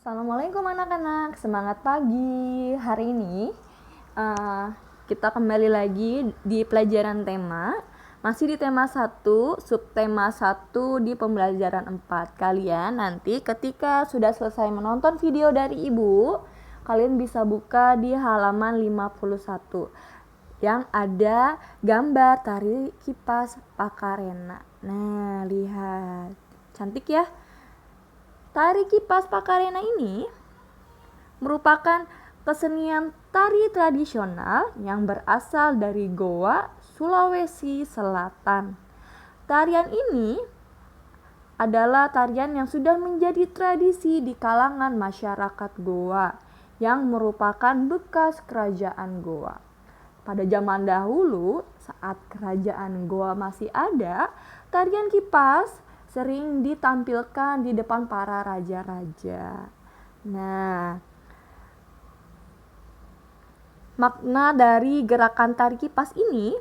Assalamualaikum anak-anak, semangat pagi. Hari ini kita kembali lagi di pelajaran tema. Masih di tema 1, subtema 1 di pembelajaran 4. Kalian nanti ketika sudah selesai menonton video dari Ibu, kalian bisa buka di halaman 51 yang ada gambar tari kipas Pakarena. Nah, lihat. Cantik ya? Tari kipas Pakarena ini merupakan kesenian tari tradisional yang berasal dari Goa, Sulawesi Selatan. Tarian ini adalah tarian yang sudah menjadi tradisi di kalangan masyarakat Goa yang merupakan bekas kerajaan Goa. Pada zaman dahulu, saat kerajaan Goa masih ada, tarian kipas sering ditampilkan di depan para raja-raja. Nah, makna dari gerakan tari kipas ini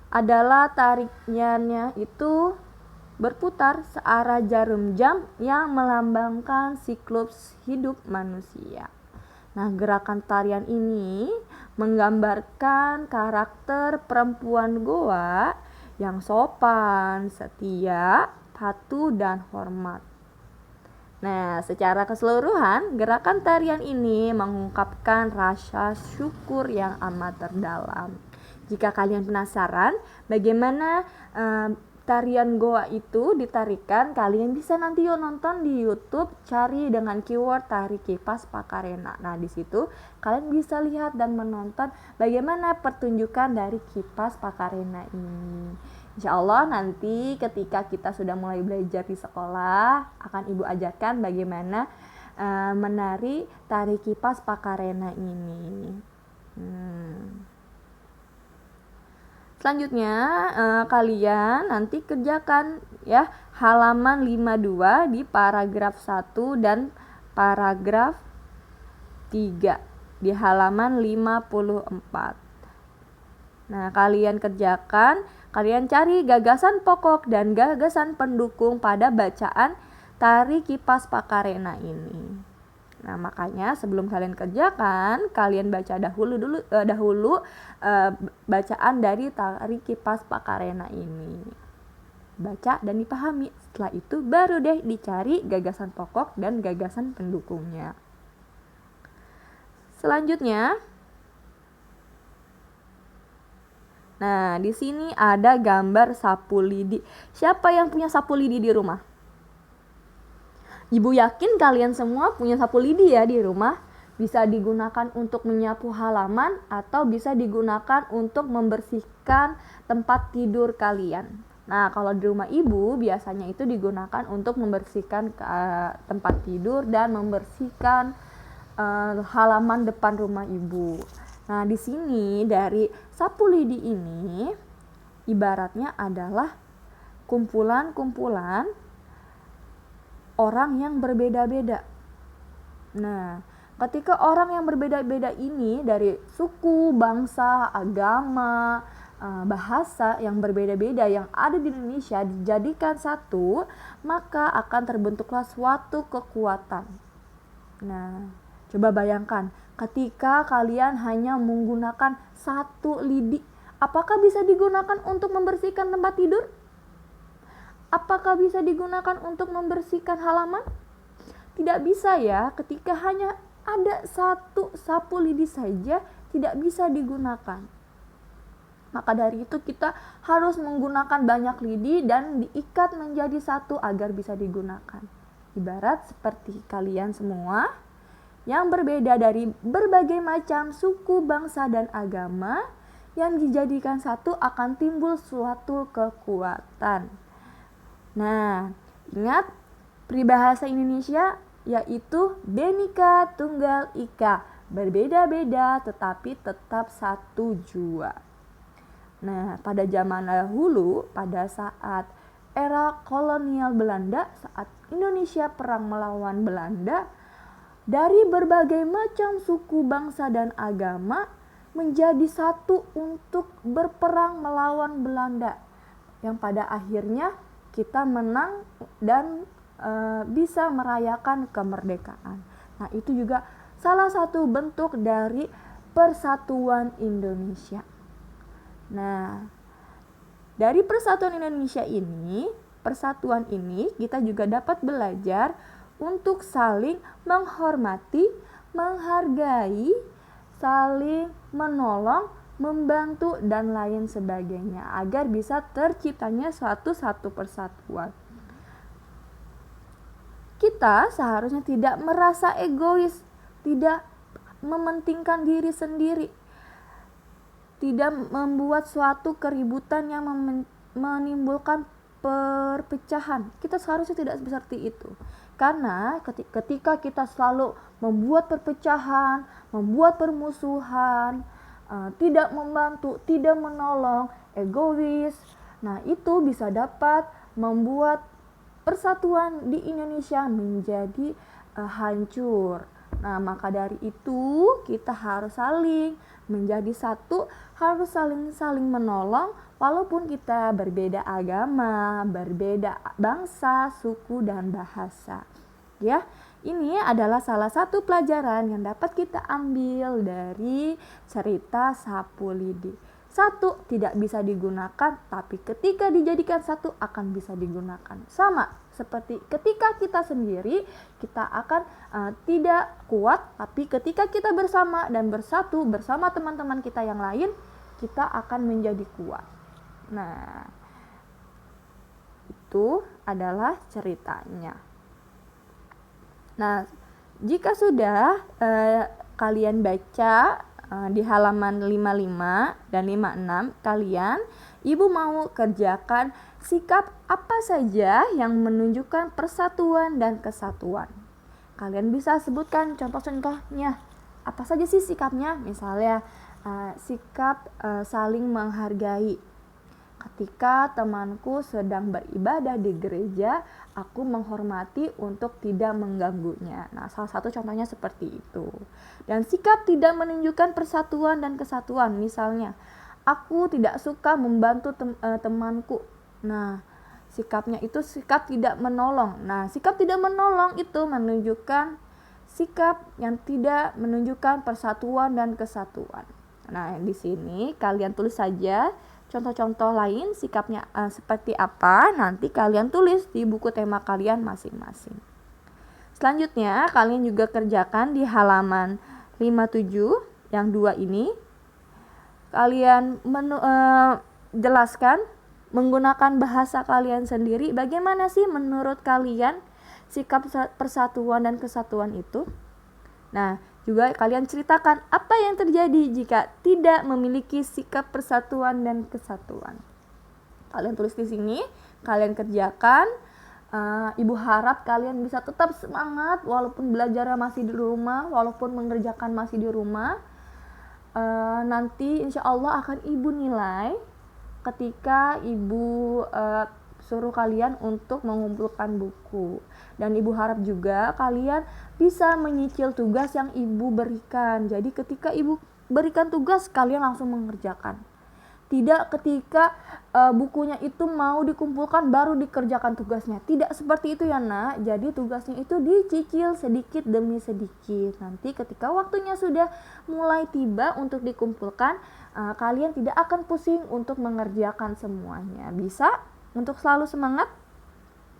adalah tariannya itu berputar searah jarum jam yang melambangkan siklus hidup manusia. Nah, gerakan tarian ini menggambarkan karakter perempuan Goa yang sopan, setia, patuh, dan hormat. Nah, secara keseluruhan, gerakan tarian ini mengungkapkan rasa syukur yang amat terdalam. Jika kalian penasaran bagaimana tarian Goa itu ditarikan, kalian bisa nanti nonton di YouTube, cari dengan keyword tari kipas Pakarena. Nah, di situ kalian bisa lihat dan menonton bagaimana pertunjukan dari kipas Pakarena ini. Insya Allah nanti ketika kita sudah mulai belajar di sekolah, akan Ibu ajarkan bagaimana menari tari kipas Pakarena ini. Selanjutnya kalian nanti kerjakan ya halaman 52 di paragraf 1 dan paragraf 3 di halaman 54. Nah, kalian kerjakan, kalian cari gagasan pokok dan gagasan pendukung pada bacaan tari kipas Pakarena ini. Nah, makanya sebelum kalian kerjakan, kalian baca dahulu bacaan dari tari kipas Pakarena ini. Baca dan dipahami. Setelah itu baru deh dicari gagasan pokok dan gagasan pendukungnya. Selanjutnya, nah, di sini ada gambar sapu lidi. Siapa yang punya sapu lidi di rumah? Ibu yakin kalian semua punya sapu lidi ya di rumah. Bisa digunakan untuk menyapu halaman atau bisa digunakan untuk membersihkan tempat tidur kalian. Nah, kalau di rumah ibu biasanya itu digunakan untuk membersihkan tempat tidur dan membersihkan halaman depan rumah ibu. Nah, di sini dari sapu lidi ini ibaratnya adalah kumpulan-kumpulan orang yang berbeda-beda. Nah, ketika orang yang berbeda-beda ini dari suku, bangsa, agama, bahasa yang berbeda-beda yang ada di Indonesia dijadikan satu, maka akan terbentuklah suatu kekuatan. Nah, coba bayangkan ketika kalian hanya menggunakan satu lidi, apakah bisa digunakan untuk membersihkan tempat tidur? Apakah bisa digunakan untuk membersihkan halaman? Tidak bisa ya, ketika hanya ada satu sapu lidi saja tidak bisa digunakan. Maka dari itu kita harus menggunakan banyak lidi dan diikat menjadi satu agar bisa digunakan. Ibarat seperti kalian semua yang berbeda dari berbagai macam suku, bangsa, dan agama yang dijadikan satu akan timbul suatu kekuatan. Nah, ingat peribahasa Indonesia yaitu Bhinneka Tunggal Ika, berbeda-beda tetapi tetap satu jua. Nah, pada zaman dahulu, pada saat era kolonial Belanda, saat Indonesia perang melawan Belanda, dari berbagai macam suku, bangsa, dan agama menjadi satu untuk berperang melawan Belanda, yang pada akhirnya kita menang dan bisa merayakan kemerdekaan. Nah, itu juga salah satu bentuk dari persatuan Indonesia. Nah, dari persatuan ini kita juga dapat belajar untuk saling menghormati, menghargai, saling menolong, membantu, dan lain sebagainya agar bisa terciptanya satu persatuan. Kita seharusnya tidak merasa egois, tidak mementingkan diri sendiri, tidak membuat suatu keributan yang menimbulkan perpecahan. Kita seharusnya tidak seperti itu. Karena ketika kita selalu membuat perpecahan, membuat permusuhan, tidak membantu, tidak menolong, egois, nah itu bisa dapat membuat persatuan di Indonesia menjadi hancur. Nah, maka dari itu kita harus saling menjadi satu, harus saling menolong walaupun kita berbeda agama, berbeda bangsa, suku, dan bahasa. Ya, ini adalah salah satu pelajaran yang dapat kita ambil dari cerita Sapu Lidi. Satu tidak bisa digunakan, tapi ketika dijadikan satu akan bisa digunakan. Sama seperti ketika kita sendiri, kita akan tidak kuat, tapi ketika kita bersama dan bersatu bersama teman-teman kita yang lain, kita akan menjadi kuat. Nah, itu adalah ceritanya. Nah, jika sudah kalian baca di halaman 55 dan 56 kalian, Ibu mau kerjakan sikap apa saja yang menunjukkan persatuan dan kesatuan. Kalian bisa sebutkan contoh-contohnya. Apa saja sih sikapnya? Misalnya sikap saling menghargai. Ketika temanku sedang beribadah di gereja, aku menghormati untuk tidak mengganggunya. Nah, salah satu contohnya seperti itu. Dan sikap tidak menunjukkan persatuan dan kesatuan. Misalnya, aku tidak suka membantu temanku. Nah, sikapnya itu sikap tidak menolong. Nah, sikap tidak menolong itu menunjukkan sikap yang tidak menunjukkan persatuan dan kesatuan. Nah, di sini kalian tulis saja contoh-contoh lain sikapnya seperti apa, nanti kalian tulis di buku tema kalian masing-masing. Selanjutnya, kalian juga kerjakan di halaman 57 yang 2 ini. Kalian jelaskan menggunakan bahasa kalian sendiri bagaimana sih menurut kalian sikap persatuan dan kesatuan itu. Nah, juga kalian ceritakan apa yang terjadi jika tidak memiliki sikap persatuan dan kesatuan. Kalian tulis di sini, kalian kerjakan. Ibu harap kalian bisa tetap semangat walaupun belajarnya masih di rumah, walaupun mengerjakan masih di rumah. Nanti insya Allah akan Ibu nilai ketika Ibu suruh kalian untuk mengumpulkan buku. Dan Ibu harap juga kalian bisa menyicil tugas yang Ibu berikan. Jadi ketika Ibu berikan tugas, kalian langsung mengerjakan. Tidak ketika bukunya itu mau dikumpulkan baru dikerjakan tugasnya. Tidak seperti itu ya nak. Jadi tugasnya itu dicicil sedikit demi sedikit. Nanti ketika waktunya sudah mulai tiba untuk dikumpulkan, kalian tidak akan pusing untuk mengerjakan semuanya. Bisa? Untuk selalu semangat?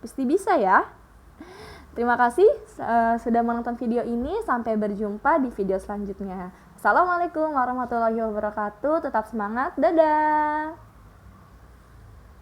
Pasti bisa ya. Terima kasih sudah menonton video ini. Sampai berjumpa di video selanjutnya. Assalamualaikum warahmatullahi wabarakatuh. Tetap semangat. Dadah.